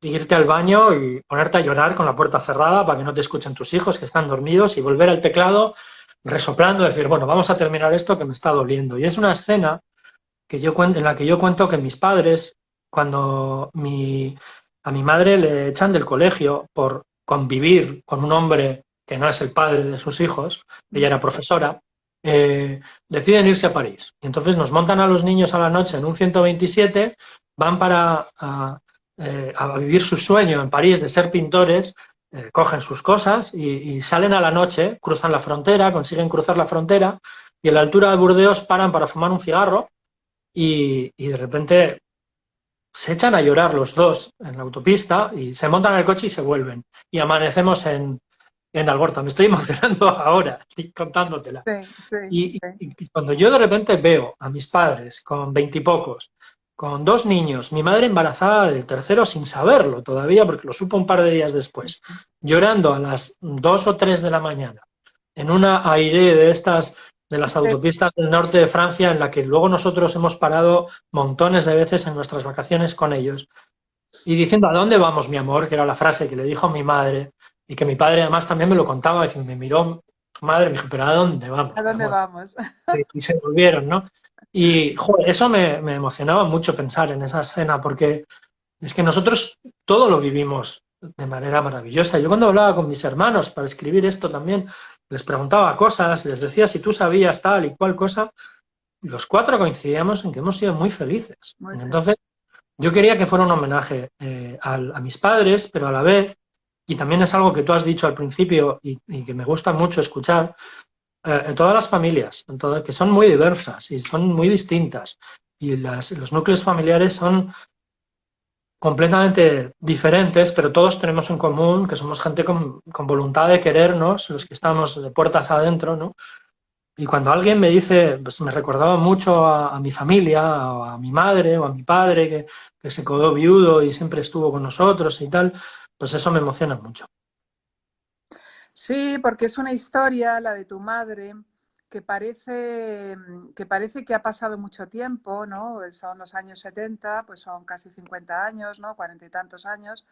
irte al baño y ponerte a llorar con la puerta cerrada para que no te escuchen tus hijos que están dormidos y volver al teclado resoplando y decir, bueno, vamos a terminar esto que me está doliendo. Y es una escena en la que yo cuento que mis padres, cuando a mi madre le echan del colegio por convivir con un hombre que no es el padre de sus hijos, ella era profesora, deciden irse a París. Y entonces nos montan a los niños a la noche en un 127, van a vivir su sueño en París de ser pintores, cogen sus cosas y salen a la noche, cruzan la frontera, consiguen cruzar la frontera y a la altura de Burdeos paran para fumar un cigarro y de repente se echan a llorar los dos en la autopista y se montan al coche y se vuelven. Y amanecemos en Algorta. Me estoy emocionando ahora, contándotela. Sí, sí, Y, sí. y cuando yo de repente veo a mis padres con 20 y pocos, con 2 niños, mi madre embarazada del tercero sin saberlo todavía, porque lo supo un par de días después, llorando a las 2 o 3 de la mañana, en una aire de estas, de las autopistas del norte de Francia, en la que luego nosotros hemos parado montones de veces en nuestras vacaciones con ellos, y diciendo, ¿a dónde vamos, mi amor? Que era la frase que le dijo a mi madre, y que mi padre además también me lo contaba, diciendo, me miró, madre, me dijo, ¿pero a dónde vamos, ¿A mi dónde amor? vamos? Y se volvieron, ¿no? Y joder, eso me emocionaba mucho pensar en esa escena, porque es que nosotros todo lo vivimos de manera maravillosa. Yo cuando hablaba con mis hermanos para escribir esto también, les preguntaba cosas, les decía si tú sabías tal y cual cosa, y los 4 coincidíamos en que hemos sido muy felices. Muy feliz. Entonces, yo quería que fuera un homenaje a mis padres, pero a la vez, y también es algo que tú has dicho al principio y que me gusta mucho escuchar, en todas las familias, que son muy diversas y son muy distintas, y los núcleos familiares son completamente diferentes, pero todos tenemos en común que somos gente con voluntad de querernos, los que estamos de puertas adentro, ¿no? Y cuando alguien me dice, pues me recordaba mucho a mi familia, o a mi madre, o a mi padre, que se quedó viudo y siempre estuvo con nosotros y tal, pues eso me emociona mucho. Sí, porque es una historia, la de tu madre, que parece que ha pasado mucho tiempo, ¿no? Son los años 70, pues son casi 50 años, ¿no? 40 y tantos años,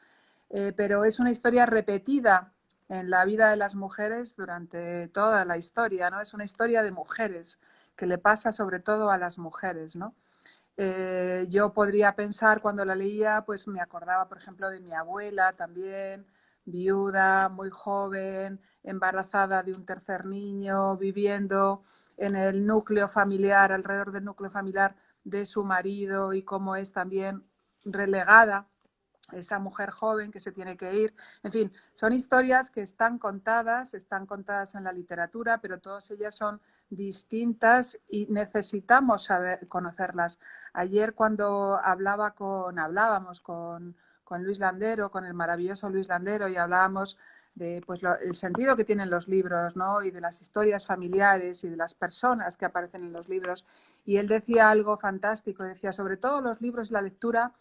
pero es una historia repetida en la vida de las mujeres durante toda la historia, ¿no? Es una historia de mujeres que le pasa sobre todo a las mujeres, ¿no? Yo podría pensar cuando la leía, pues me acordaba, por ejemplo, de mi abuela también, viuda, muy joven, embarazada de un tercer niño, viviendo en el núcleo familiar, alrededor del núcleo familiar de su marido y cómo es también relegada esa mujer joven que se tiene que ir. En fin, son historias que están contadas en la literatura, pero todas ellas son distintas y necesitamos saber conocerlas. Ayer cuando hablábamos con Luis Landero, con el maravilloso Luis Landero, y hablábamos de pues, el sentido que tienen los libros, ¿no? Y de las historias familiares y de las personas que aparecen en los libros. Y él decía algo fantástico, decía, sobre todo los libros y la lectura,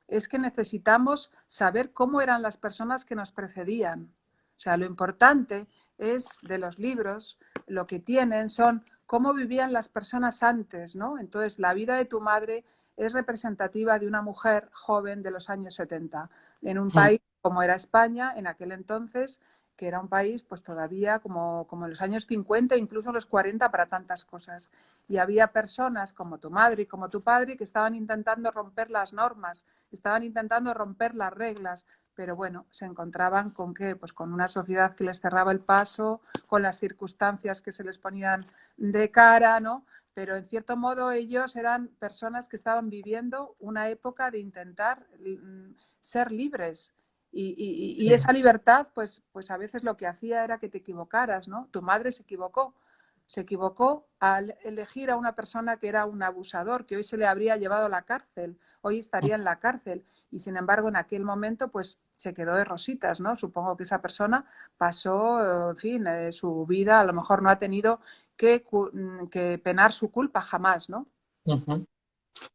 es que necesitamos saber cómo eran las personas que nos precedían. O sea, lo importante es de los libros, lo que tienen son cómo vivían las personas antes, ¿no? Entonces, la vida de tu madre es representativa de una mujer joven de los años 70, en un país como era España en aquel entonces, que era un país pues todavía como en los años 50, incluso los 40 para tantas cosas. Y había personas como tu madre y como tu padre que estaban intentando romper las normas, estaban intentando romper las reglas, pero bueno, se encontraban con qué, pues con una sociedad que les cerraba el paso, con las circunstancias que se les ponían de cara, ¿no? Pero en cierto modo ellos eran personas que estaban viviendo una época de intentar ser libres. Y esa libertad, pues a veces lo que hacía era que te equivocaras, ¿no? Tu madre se equivocó al elegir a una persona que era un abusador, que hoy se le habría llevado a la cárcel, hoy estaría en la cárcel, y sin embargo en aquel momento pues se quedó de rositas, ¿no? Supongo que esa persona pasó, en fin, su vida a lo mejor no ha tenido que penar su culpa jamás, ¿no?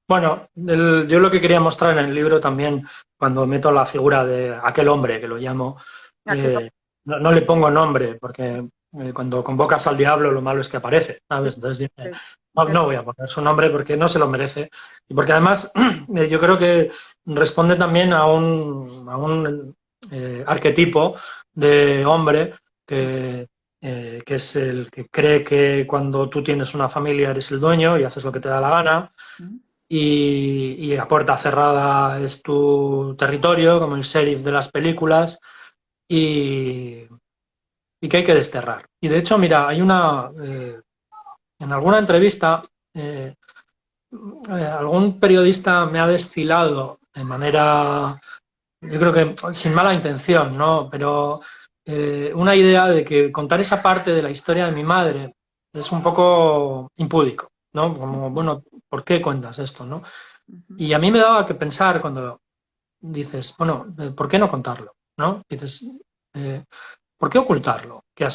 Bueno, yo lo que quería mostrar en el libro también, cuando meto la figura de aquel hombre, que lo llamo, no le pongo nombre, porque cuando convocas al diablo lo malo es que aparece, ¿sabes? Entonces dije, no voy a poner su nombre porque no se lo merece. Y porque además yo creo que responde también a un arquetipo de hombre que es el que cree que cuando tú tienes una familia eres el dueño y haces lo que te da la gana. Y a puerta cerrada es tu territorio, como el sheriff de las películas, y que hay que desterrar. Y de hecho, mira, hay en alguna entrevista, algún periodista me ha destilado de manera, yo creo que sin mala intención, ¿no? Pero una idea de que contar esa parte de la historia de mi madre es un poco impúdico, ¿no? Como, bueno, ¿por qué cuentas esto, no? Y a mí me daba que pensar cuando dices, bueno, ¿por qué no contarlo? ¿No? Dices, eh, ¿por qué ocultarlo? Que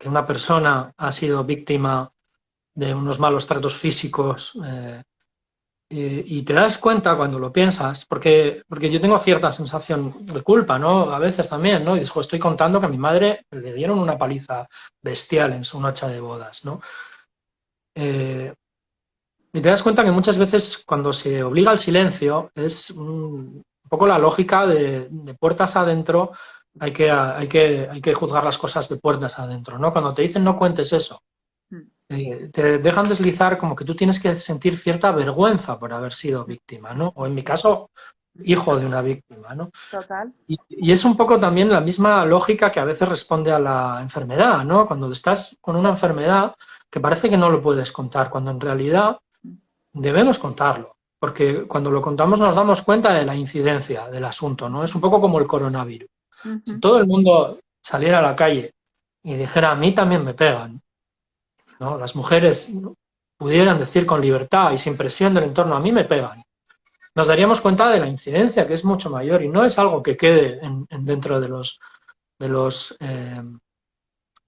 una persona ha sido víctima de unos malos tratos físicos y te das cuenta cuando lo piensas, porque yo tengo cierta sensación de culpa, ¿no? A veces también, ¿no? Y dices, "Jo, estoy contando que a mi madre le dieron una paliza bestial en su noche de bodas, ¿no? Y te das cuenta que muchas veces cuando se obliga al silencio es un poco la lógica de puertas adentro, hay que juzgar las cosas de puertas adentro, ¿no? Cuando te dicen no cuentes eso, te dejan deslizar como que tú tienes que sentir cierta vergüenza por haber sido víctima, ¿no? O en mi caso, hijo de una víctima, ¿no? Total. Y es un poco también la misma lógica que a veces responde a la enfermedad, ¿no? Cuando estás con una enfermedad que parece que no lo puedes contar, cuando en realidad debemos contarlo. porque cuando lo contamos nos damos cuenta de la incidencia del asunto, ¿no? Es un poco como el coronavirus. Si todo el mundo saliera a la calle y dijera, a mí también me pegan, ¿no? Las mujeres pudieran decir con libertad y sin presión del entorno, a mí me pegan, nos daríamos cuenta de la incidencia, que es mucho mayor y no es algo que quede dentro de los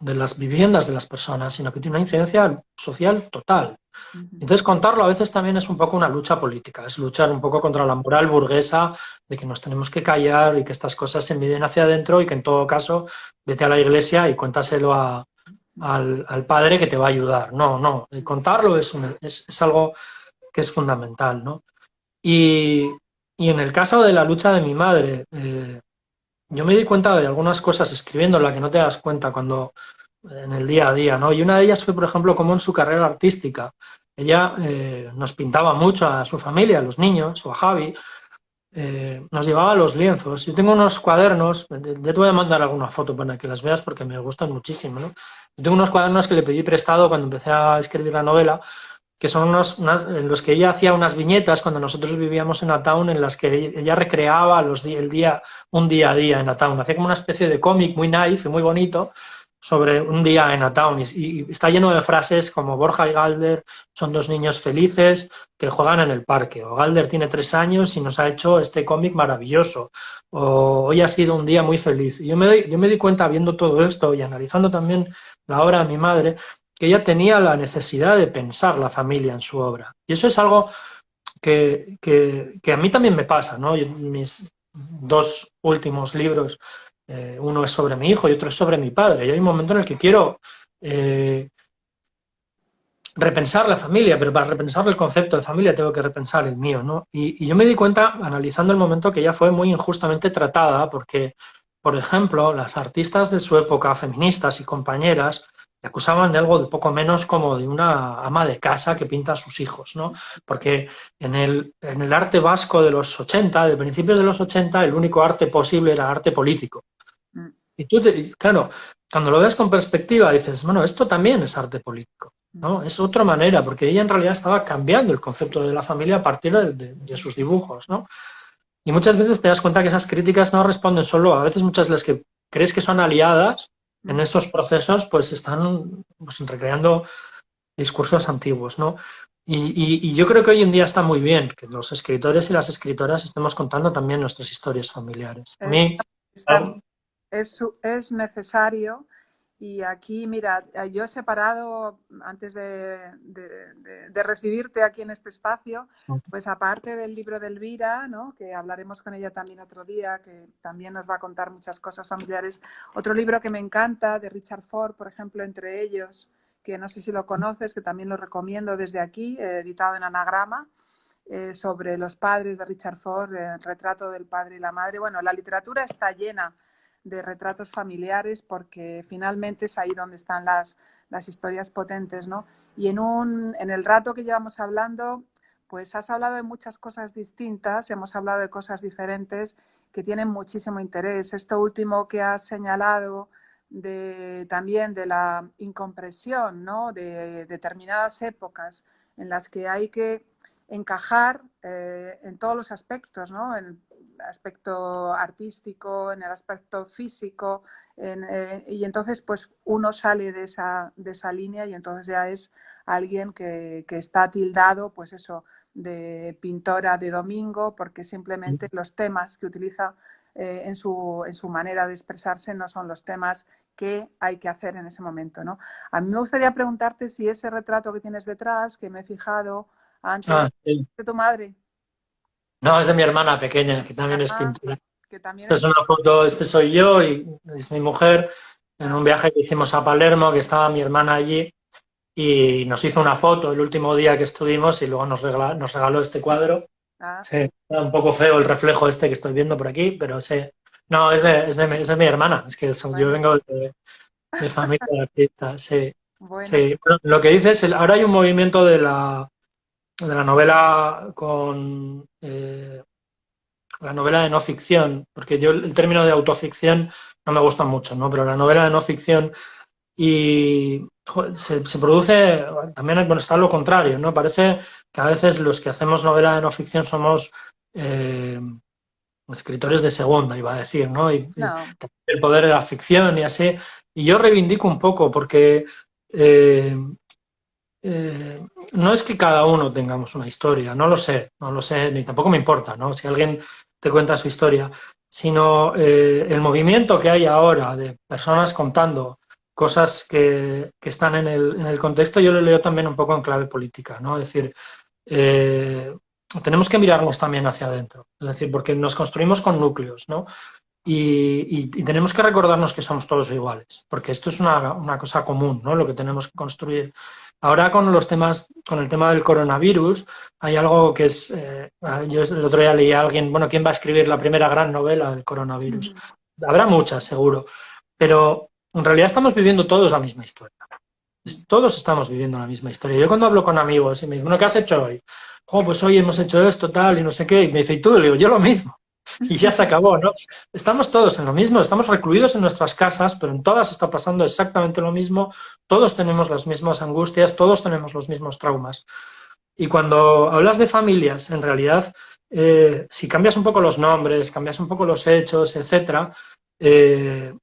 de las viviendas de las personas, sino que tiene una incidencia social total. Entonces, contarlo a veces también es un poco una lucha política, es luchar un poco contra la moral burguesa de que nos tenemos que callar y que estas cosas se miden hacia adentro y que en todo caso vete a la iglesia y cuéntaselo al padre que te va a ayudar. No, no, contarlo es algo que es fundamental, ¿no? Y en el caso de la lucha de mi madre, yo me di cuenta de algunas cosas escribiéndola que no te das cuenta cuando en el día a día, ¿no? Y una de ellas fue, por ejemplo, cómo en su carrera artística ella nos pintaba mucho a su familia, a los niños o a Javi, nos llevaba los lienzos. Yo tengo unos cuadernos, ya te voy a mandar alguna foto para que las veas porque me gustan muchísimo, ¿no? Yo tengo unos cuadernos que le pedí prestado cuando empecé a escribir la novela, que son en los que ella hacía unas viñetas cuando nosotros vivíamos en Natown, en las que ella recreaba un día a día en Natown. Hacía como una especie de cómic muy naif y muy bonito sobre un día en Natown. Y está lleno de frases como Borja y Galder son dos niños felices que juegan en el parque. O Galder tiene 3 años y nos ha hecho este cómic maravilloso. O hoy ha sido un día muy feliz. Y yo me di cuenta viendo todo esto y analizando también la obra de mi madre, que ella tenía la necesidad de pensar la familia en su obra. Y eso es algo que a mí también me pasa, ¿no? Mis 2 últimos libros, uno es sobre mi hijo y otro es sobre mi padre. Y hay un momento en el que quiero repensar la familia, pero para repensar el concepto de familia tengo que repensar el mío, ¿no? Y yo me di cuenta, analizando el momento, que ella fue muy injustamente tratada porque, por ejemplo, las artistas de su época, feministas y compañeras, le acusaban de algo de poco menos como de una ama de casa que pinta a sus hijos, ¿no? Porque en el arte vasco de los 80, de principios de los 80, el único arte posible era arte político. Y tú, claro, cuando lo ves con perspectiva dices, bueno, esto también es arte político, ¿no? Es otra manera, porque ella en realidad estaba cambiando el concepto de la familia a partir de sus dibujos, ¿no? Y muchas veces te das cuenta que esas críticas no responden solo, a veces muchas de las que crees que son aliadas en esos procesos, pues están pues, recreando discursos antiguos, ¿no? Y yo creo que hoy en día está muy bien que los escritores y las escritoras estemos contando también nuestras historias familiares. A mí... Es necesario. Y aquí, mira, yo he separado, antes de recibirte aquí en este espacio, pues aparte del libro de Elvira, ¿no? Que hablaremos con ella también otro día, que también nos va a contar muchas cosas familiares. Otro libro que me encanta, de Richard Ford, por ejemplo, Entre ellos, que no sé si lo conoces, que también lo recomiendo desde aquí, editado en Anagrama, sobre los padres de Richard Ford, retrato del padre y la madre. Bueno, la literatura está llena de retratos familiares porque finalmente es ahí donde están las historias potentes, ¿no? Y en el rato que llevamos hablando, pues has hablado de muchas cosas distintas, hemos hablado de cosas diferentes que tienen muchísimo interés. Esto último que has señalado también de la incompresión, ¿no? De determinadas épocas en las que hay que encajar en todos los aspectos, ¿no? En el aspecto artístico, en el aspecto físico, y entonces pues uno sale de esa línea y entonces ya es alguien que está tildado, pues eso, de pintora de domingo, porque simplemente los temas que utiliza en su manera de expresarse no son los temas que hay que hacer en ese momento, ¿no? A mí me gustaría preguntarte si ese retrato que tienes detrás, que me he fijado antes, sí. de tu madre. No, es de mi hermana pequeña, que también es pintora. Que también Esta es una foto, este soy yo y es mi mujer en un viaje que hicimos a Palermo, que estaba mi hermana allí y nos hizo una foto el último día que estuvimos y luego nos regaló este cuadro. Sí, está un poco feo el reflejo este que estoy viendo por aquí, pero sí. No, es de mi hermana, es que yo vengo de familia de artistas, sí. Bueno. Sí. Bueno, lo que dices, ahora hay un movimiento de la novela con la novela de no ficción, porque yo el término de autoficción no me gusta mucho, ¿no? Pero la novela de no ficción y se produce, también bueno, está lo contrario, ¿no? Parece que a veces los que hacemos novela de no ficción somos escritores de segunda, iba a decir, ¿no? Y No, el poder de la ficción y así. Y yo reivindico un poco porque eh, no es que cada uno tengamos una historia, no lo sé, ni tampoco me importa, ¿no? Si alguien te cuenta su historia, sino el movimiento que hay ahora de personas contando cosas que están en el contexto, yo lo leo también un poco en clave política, ¿no? Es decir, eh, tenemos que mirarnos también hacia adentro, es decir, porque nos construimos con núcleos, ¿no? Y tenemos que recordarnos que somos todos iguales, porque esto es una cosa común, ¿no? Lo que tenemos que construir. Ahora con los temas, con el tema del coronavirus, hay algo que es, yo el otro día leí a alguien, bueno, ¿quién va a escribir la primera gran novela del coronavirus? Habrá muchas, seguro, pero en realidad estamos viviendo todos la misma historia. Todos estamos viviendo la misma historia. Yo cuando hablo con amigos y me dicen, bueno, ¿qué has hecho hoy? Oh, pues hoy hemos hecho esto, tal, y no sé qué, y me dice, ¿y tú? Le digo, yo lo mismo. Y ya se acabó, ¿no? Estamos todos en lo mismo, estamos recluidos en nuestras casas, pero en todas está pasando exactamente lo mismo, todos tenemos las mismas angustias, todos tenemos los mismos traumas. Y cuando hablas de familias, en realidad, si cambias un poco los nombres, cambias un poco los hechos, etcétera, eh,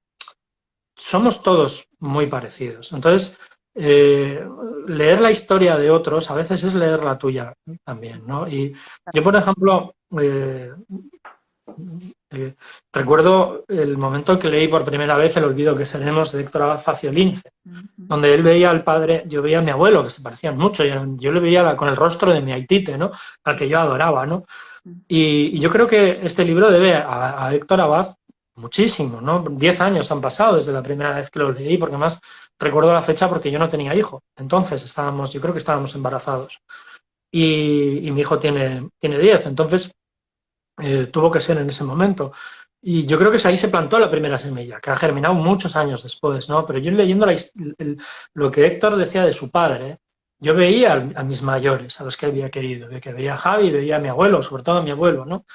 somos todos muy parecidos. Entonces, leer la historia de otros a veces es leer la tuya también, ¿no? Y yo, por ejemplo, eh, recuerdo el momento que leí por primera vez El olvido que seremos de Héctor Abad Faciolince, donde él veía al padre, yo veía a mi abuelo, que se parecían mucho, yo le veía con el rostro de mi Aitite, ¿no? Al que yo adoraba, ¿no? Y yo creo que este libro debe a Héctor Abad muchísimo, ¿no? 10 años han pasado desde la primera vez que lo leí, porque además recuerdo la fecha porque yo no tenía hijo. Entonces estábamos, yo creo que estábamos embarazados. Y mi hijo tiene 10, entonces tuvo que ser en ese momento. Y yo creo que ahí se plantó la primera semilla, que ha germinado muchos años después, ¿no? Pero yo leyendo lo que Héctor decía de su padre, yo veía a mis mayores, a los que había querido, que veía a Javi, veía a mi abuelo, sobre todo a mi abuelo, ¿no?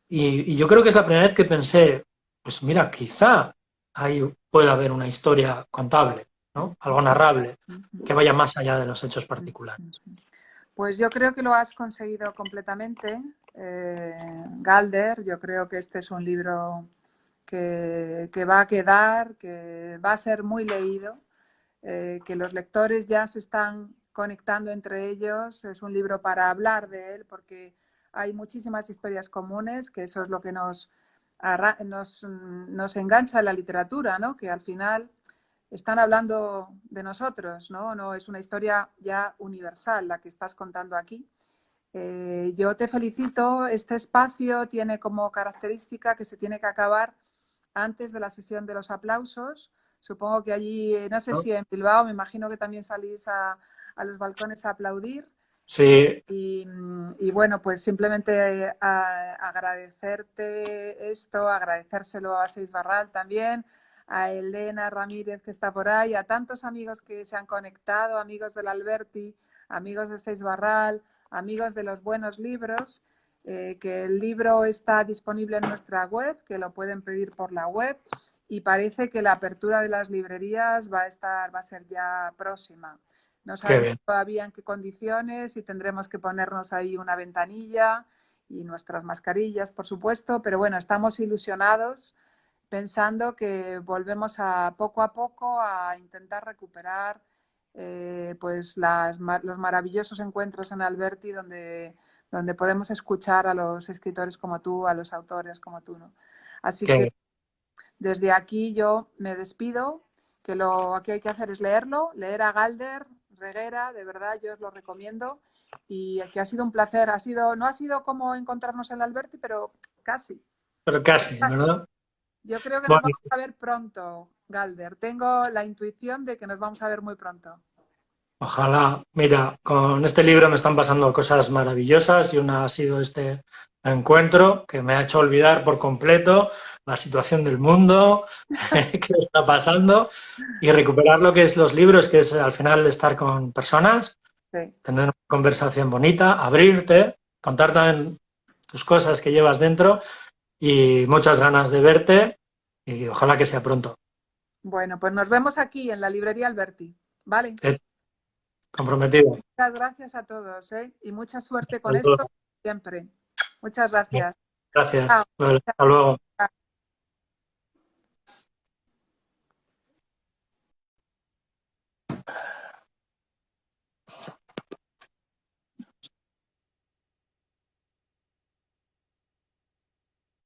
Y yo creo que es la primera vez que pensé, pues mira, quizá ahí puede haber una historia contable, ¿no? Algo narrable, que vaya más allá de los hechos particulares. Pues yo creo que lo has conseguido completamente, Galder. Yo creo que este es un libro que va a quedar, que va a ser muy leído, que los lectores ya se están conectando entre ellos. Es un libro para hablar de él porque hay muchísimas historias comunes, que eso es lo que nos engancha en la literatura, ¿no? Que al final están hablando de nosotros, ¿no? No es una historia ya universal la que estás contando aquí. Yo te felicito. Este espacio tiene como característica que se tiene que acabar antes de la sesión de los aplausos. Supongo que allí, no sé si en Bilbao, me imagino que también salís a los balcones a aplaudir. Sí. Y bueno, pues simplemente agradecerte esto, agradecérselo a Seis Barral también, a Elena Ramírez que está por ahí, a tantos amigos que se han conectado, amigos del Alberti, amigos de Seis Barral, amigos de los buenos libros, que el libro está disponible en nuestra web, que lo pueden pedir por la web, y parece que la apertura de las librerías va a ser ya próxima. No sabemos todavía en qué condiciones y tendremos que ponernos ahí una ventanilla y nuestras mascarillas, por supuesto, pero bueno, estamos ilusionados pensando que volvemos a poco a intentar recuperar pues los maravillosos encuentros en Alberti donde podemos escuchar a los escritores como tú, a los autores como tú, ¿no? Así que desde aquí yo me despido, que lo que hay que hacer es leerlo, leer a Galder Reguera, de verdad yo os lo recomiendo, y que ha sido un placer. No ha sido como encontrarnos en Alberti, pero casi. Pero casi, ¿verdad? Yo creo que nos vamos a ver pronto, Galder. Tengo la intuición de que nos vamos a ver muy pronto. Ojalá. Mira, con este libro me están pasando cosas maravillosas y una ha sido este encuentro que me ha hecho olvidar por completo la situación del mundo, qué está pasando y recuperar lo que es los libros, que es al final estar con personas, tener una conversación bonita, abrirte, contar también tus cosas que llevas dentro y muchas ganas de verte y ojalá que sea pronto. Bueno, pues nos vemos aquí en la librería Alberti, ¿vale? Comprometido. Muchas gracias a todos, ¿eh? Y mucha suerte con esto siempre. Muchas gracias. Gracias. Chao. Vale, hasta luego.